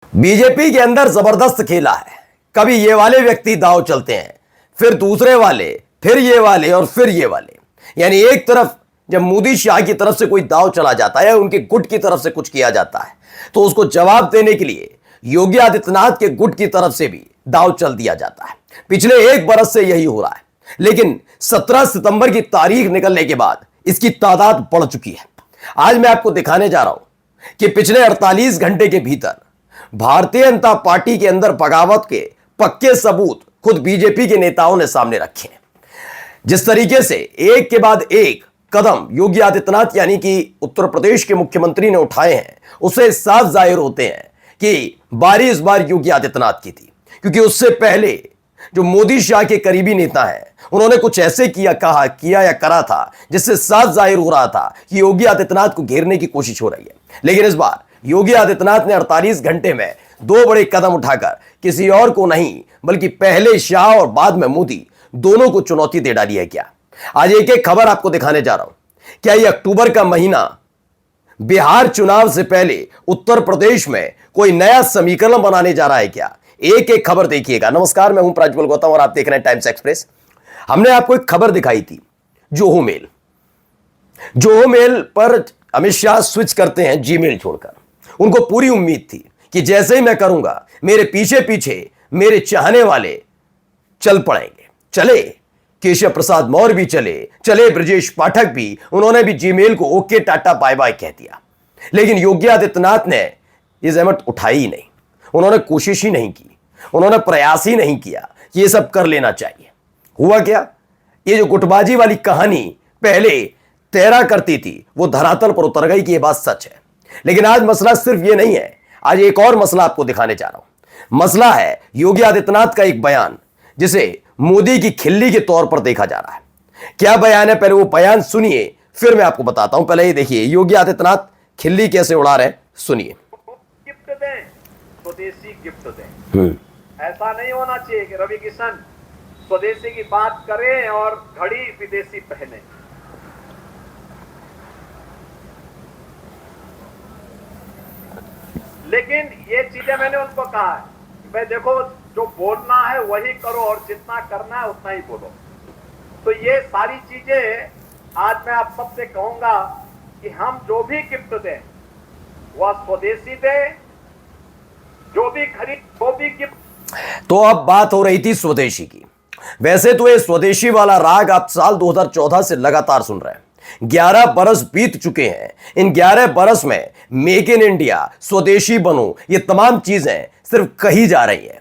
BJP के अंदर जबरदस्त खेला है। कभी ये वाले व्यक्ति दांव चलते हैं, फिर दूसरे वाले, फिर ये वाले और फिर ये वाले। यानी एक तरफ जब मोदी शाह की तरफ से कोई दांव चला जाता है, उनके गुट की तरफ से कुछ किया जाता है, तो उसको जवाब देने के लिए योगी आदित्यनाथ के गुट की तरफ से भी दांव चल दिया जाता है। पिछले एक बरस से यही हो रहा है, लेकिन 17 सितंबर की तारीख निकलने के बाद इसकी तादाद बढ़ चुकी है। आज मैं आपको दिखाने जा रहा हूं कि पिछले 48 घंटे के भीतर भारतीय जनता पार्टी के अंदर बगावत के पक्के सबूत खुद बीजेपी के नेताओं ने सामने रखे हैं। जिस तरीके से एक के बाद एक कदम योगी आदित्यनाथ यानी कि उत्तर प्रदेश के मुख्यमंत्री ने उठाए हैं, उससे साफ जाहिर होते हैं कि बारी इस बार योगी आदित्यनाथ की थी, क्योंकि उससे पहले जो मोदी शाह के करीबी नेता हैं, उन्होंने कुछ ऐसे किया या करा था जिससे साफ जाहिर हो रहा था कि योगी आदित्यनाथ को घेरने की कोशिश हो रही है। लेकिन इस बार योगी आदित्यनाथ ने 48 घंटे में दो बड़े कदम उठाकर किसी और को नहीं बल्कि पहले शाह और बाद में मोदी दोनों को चुनौती दे डाली है। क्या आज एक एक खबर आपको दिखाने जा रहा हूं। क्या ये अक्टूबर का महीना बिहार चुनाव से पहले उत्तर प्रदेश में कोई नया समीकरण बनाने जा रहा है क्या? एक एक खबर देखिएगा। नमस्कार, मैं हूं प्रज्वल गौतम और आप देख रहे हैं टाइम्स एक्सप्रेस। हमने आपको एक खबर दिखाई थी, जोहो मेल पर अमित शाह स्विच करते हैं जीमेल छोड़कर। उनको पूरी उम्मीद थी कि जैसे ही मैं करूंगा मेरे पीछे पीछे मेरे चाहने वाले चल पड़ेंगे। चले केशव प्रसाद मौर्य भी चले ब्रजेश पाठक भी, उन्होंने भी जीमेल को ओके टाटा बाय बाय कह दिया। लेकिन योगी आदित्यनाथ ने ये जहमत उठाई ही नहीं, उन्होंने कोशिश ही नहीं की, उन्होंने प्रयास ही नहीं किया कि ये सब कर लेना चाहिए। हुआ क्या? ये जो गुटबाजी वाली कहानी पहले तैरा करती थी वो धरातल पर उतर गई कि ये बात सच है। लेकिन आज मसला सिर्फ ये नहीं है, आज एक और मसला आपको दिखाने जा रहा हूं। मसला है योगी आदित्यनाथ का एक बयान, जिसे मोदी की खिल्ली के तौर पर देखा जा रहा है। क्या बयान है, पहले वो बयान सुनिए, फिर मैं आपको बताता हूं। पहले ये देखिए योगी आदित्यनाथ खिल्ली कैसे उड़ा रहे हैं, सुनिए। गिफ्ट दें, स्वदेशी गिफ्ट दें। ऐसा नहीं होना चाहिए कि रवि किशन स्वदेशी की बात करें और घड़ी विदेशी पहने। लेकिन ये चीजें मैंने उनको कहा है, भाई देखो जो बोलना है वही करो और जितना करना है उतना ही बोलो। तो ये सारी चीजें आज मैं आप सबसे कहूंगा कि हम जो भी गिफ्ट दें वह स्वदेशी दें, जो भी गिफ्ट। तो अब बात हो रही थी स्वदेशी की। वैसे तो ये स्वदेशी वाला राग आप साल 2014 से लगातार सुन रहे हैं। 11 बरस बीत चुके हैं। इन 11 बरस में मेक इन इंडिया, स्वदेशी बनो, ये तमाम चीजें सिर्फ कही जा रही हैं।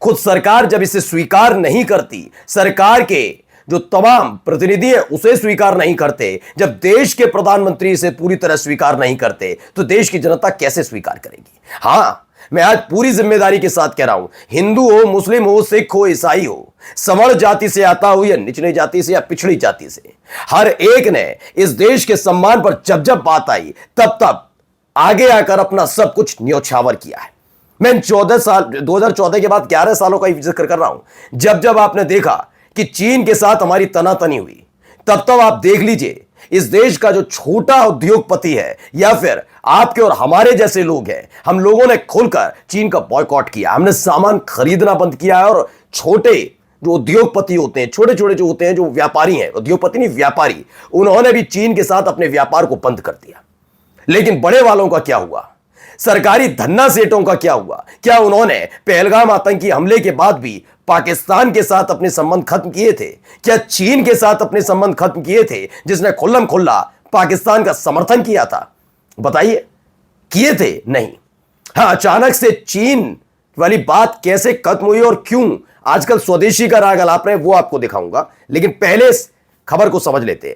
खुद सरकार जब इसे स्वीकार नहीं करती, सरकार के जो तमाम प्रतिनिधि हैं उसे स्वीकार नहीं करते, जब देश के प्रधानमंत्री इसे पूरी तरह स्वीकार नहीं करते, तो देश की जनता कैसे स्वीकार करेगी? हां, मैं आज पूरी जिम्मेदारी के साथ कह रहा हूं, हिंदू हो, मुस्लिम हो, सिख हो, ईसाई हो, सवर्ण जाति से आता हो या निचली जाति से या पिछड़ी जाति से, हर एक ने इस देश के सम्मान पर जब जब बात आई तब तब आगे आकर अपना सब कुछ न्योछावर किया है। मैं 2014 के बाद 11 सालों का जिक्र कर रहा हूं। जब जब आपने देखा कि चीन के साथ हमारी तनातनी हुई, तब तब आप देख लीजिए इस देश का जो छोटा उद्योगपति है या फिर आपके और हमारे जैसे लोग हैं, हम लोगों ने खुलकर चीन का बॉयकॉट किया। हमने सामान खरीदना बंद किया है और छोटे जो उद्योगपति होते हैं, छोटे छोटे जो होते हैं, जो व्यापारी हैं, उद्योगपति नहीं व्यापारी, उन्होंने भी चीन के साथ अपने व्यापार को बंद कर दिया। लेकिन बड़े वालों का क्या हुआ? सरकारी धन्ना सेठों का क्या हुआ? क्या उन्होंने पहलगाम आतंकी हमले के बाद भी पाकिस्तान के साथ अपने संबंध खत्म किए थे? क्या चीन के साथ अपने संबंध खत्म किए थे, जिसने खुल्लम खुल्ला पाकिस्तान का समर्थन किया था? बताइए, किए थे? नहीं। हाँ, अचानक से चीन वाली बात कैसे खत्म हुई और क्यों आजकल स्वदेशी का राग अलाप रहे हैं, वो आपको दिखाऊंगा। लेकिन पहले इस खबर को समझ लेते हैं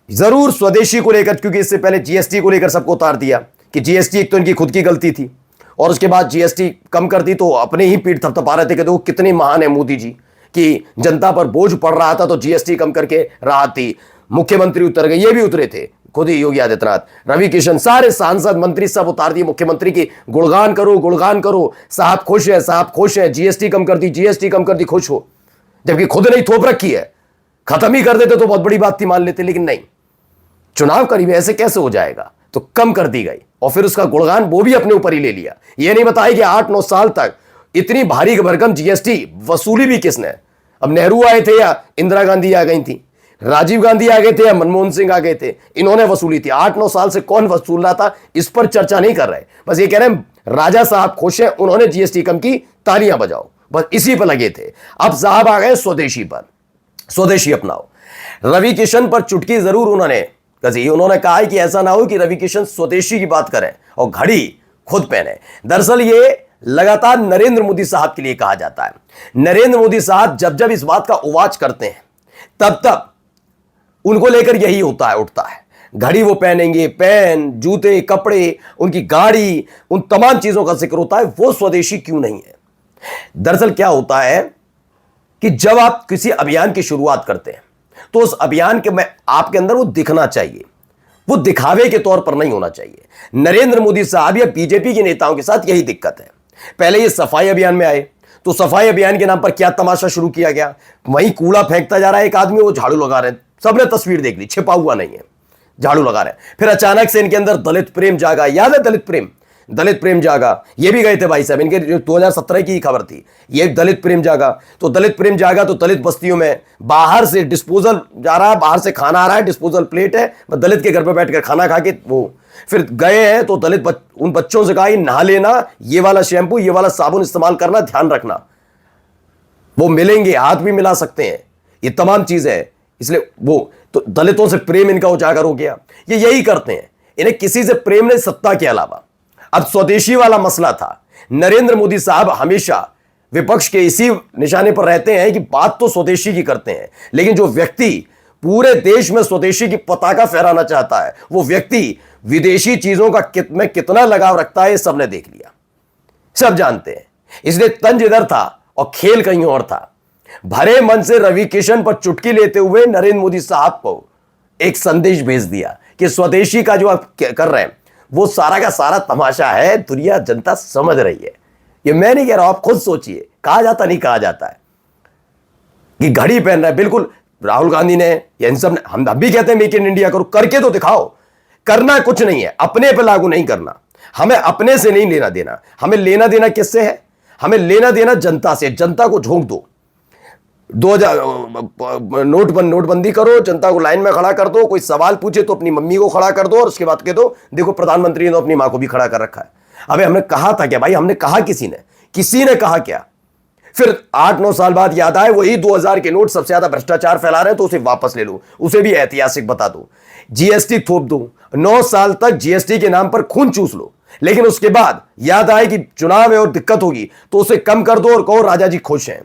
जरूर स्वदेशी को लेकर, क्योंकि इससे पहले जीएसटी को लेकर सबको उतार दिया कि जीएसटी एक तो इनकी खुद की गलती थी, और उसके बाद जीएसटी कम कर दी तो अपने ही पीठ थपथपा रहे थे कि देखो कितने महान है मोदी जी, कि जनता पर बोझ पड़ रहा था तो जीएसटी कम करके राहत थी। मुख्यमंत्री उतर गए, ये भी उतरे थे, खुद ही योगी आदित्यनाथ, रवि किशन, सारे सांसद मंत्री सब उतार दिए मुख्यमंत्री की गुणगान करो, साहब खुश है, जीएसटी कम कर दी, खुश हो। जबकि खुद नहीं थोप रखी है, खत्म ही कर देते तो बहुत बड़ी बात थी, मान लेते, लेकिन नहीं। चुनाव करीब है, ऐसे कैसे हो जाएगा? तो कम कर दी गई और फिर उसका गुणगान वो भी अपने ऊपर ही ले लिया। यह नहीं बताया कि 8-9 साल तक इतनी भारी भरकम जीएसटी वसूली भी किसने। अब नेहरू आए थे या इंदिरा गांधी आ गई थी, राजीव गांधी आ गए थे या मनमोहन सिंह आ गए थे, इन्होंने वसूली थी। 8-9 साल से कौन वसूल रहा था, इस पर चर्चा नहीं कर रहे। बस ये कह रहे हैं राजा साहब खुश हैं, उन्होंने जीएसटी कम की, तालियां बजाओ, बस इसी पर लगे थे। अब साहब आ गए स्वदेशी पर, स्वदेशी अपनाओ। रवि किशन पर चुटकी जरूर उन्होंने कसी, उन्होंने कहा है कि ऐसा ना हो कि रवि किशन स्वदेशी की बात करें और घड़ी खुद पहने। दरअसल ये लगातार नरेंद्र मोदी साहब के लिए कहा जाता है। नरेंद्र मोदी साहब जब जब इस बात का उवाच करते हैं तब तब उनको लेकर यही होता है, उठता है। घड़ी वो पहनेंगे, पेन, जूते, कपड़े, उनकी गाड़ी, उन तमाम चीजों का जिक्र होता है। वो स्वदेशी क्यों नहीं है? दरअसल क्या होता है कि जब आप किसी अभियान की शुरुआत करते हैं तो उस अभियान के में आपके अंदर वो दिखना चाहिए, वो दिखावे के तौर पर नहीं होना चाहिए। नरेंद्र मोदी साहब या बीजेपी के नेताओं के साथ यही दिक्कत है। पहले ये सफाई अभियान में आए तो सफाई अभियान के नाम पर क्या तमाशा शुरू किया गया, वहीं कूड़ा फेंकता जा रहा है एक आदमी, वो झाड़ू लगा रहे हैं, सबने तस्वीर देख ली, छिपा हुआ नहीं है, झाड़ू लगा रहे हैं। फिर अचानक से इनके अंदर दलित प्रेम जागा, याद है दलित प्रेम जागा, ये भी गए थे भाई साहब, इनके 2017 की खबर थी, ये दलित प्रेम जागा। तो दलित प्रेम जागा तो दलित बस्तियों में बाहर से डिस्पोजल जा रहा है, बाहर से खाना आ रहा है, डिस्पोजल प्लेट है, दलित के घर पर बैठकर खाना खा के वो फिर गए हैं तो दलित उन बच्चों से कहा नहा लेना, ये वाला शैंपू, ये वाला साबुन इस्तेमाल करना, ध्यान रखना, वो मिलेंगे, हाथ भी मिला सकते हैं, ये तमाम चीजें है। इसलिए वो तो दलितों से प्रेम इनका उजागर हो गया। ये यही करते हैं, इन्हें किसी से प्रेम नहीं, सत्ता के अलावा। अब स्वदेशी वाला मसला था। नरेंद्र मोदी साहब हमेशा विपक्ष के इसी निशाने पर रहते हैं कि बात तो स्वदेशी की करते हैं, लेकिन जो व्यक्ति पूरे देश में स्वदेशी की पताका फहराना चाहता है, वो व्यक्ति विदेशी चीजों का में कितना लगाव रखता है, सबने देख लिया, सब जानते हैं। इसलिए तंज इधर था और खेल कहीं और था। भरे मन से रवि किशन पर चुटकी लेते हुए नरेंद्र मोदी साहब को एक संदेश भेज दिया कि स्वदेशी का जो आप कर रहे हैं वो सारा का सारा तमाशा है, दुनिया जनता समझ रही है। ये मैं नहीं कह रहा हूं, आप खुद सोचिए, कहा जाता नहीं कहा जाता है कि घड़ी पहन रहा है। बिल्कुल राहुल गांधी ने या इन सब ने, हम भी कहते हैं मेक इन इंडिया करो, करके तो दिखाओ। करना कुछ नहीं है, अपने पे लागू नहीं करना। हमें अपने से नहीं लेना देना, हमें लेना देना किससे है? हमें लेना देना जनता से। जनता को झोंक दो, 2000 नोटबंदी करो, जनता को लाइन में खड़ा कर दो, कोई सवाल पूछे तो अपनी मम्मी को खड़ा कर दो और उसके बाद कह दो देखो प्रधानमंत्री ने तो अपनी मां को भी खड़ा कर रखा है। अबे हमने कहा था क्या भाई? हमने कहा किसी ने कहा क्या? फिर 8-9 साल बाद याद आए वही 2000 के नोट सबसे ज्यादा भ्रष्टाचार फैला रहे हैं तो उसे वापस ले लो, उसे भी ऐतिहासिक बता दो, जीएसटी थोप दो, 9 साल तक जीएसटी के नाम पर खून चूस लो, लेकिन उसके बाद याद आए कि चुनाव है और दिक्कत होगी तो उसे कम कर दो और कहो राजा जी खुश हैं।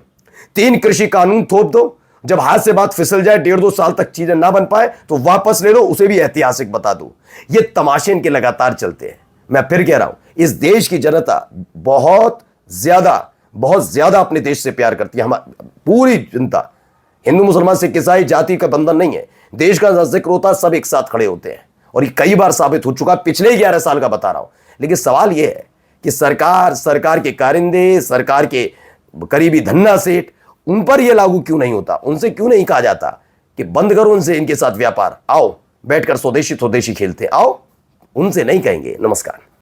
3 कृषि कानून थोप दो, जब हाथ से बात फिसल जाए, 1.5-2 साल तक चीजें ना बन पाए तो वापस ले लो, उसे भी ऐतिहासिक बता दो। ये तमाशे इनके लगातार चलते हैं। मैं फिर कह रहा हूं, इस देश की जनता बहुत ज्यादा अपने देश से प्यार करती है। हमारी पूरी जनता, हिंदू मुसलमान सिख ईसाई जाति का बंधन नहीं है, देश का जिक्र होता सब एक साथ खड़े होते हैं और ये कई बार साबित हो चुका, पिछले 11 साल का बता रहा हूं। लेकिन सवाल यह है कि सरकार के कारिंदे, सरकार के करीबी धन्ना सेठ, उन पर यह लागू क्यों नहीं होता? उनसे क्यों नहीं कहा जाता कि बंद करो उनसे इनके साथ व्यापार, आओ बैठकर स्वदेशी खेलते, आओ? उनसे नहीं कहेंगे। नमस्कार।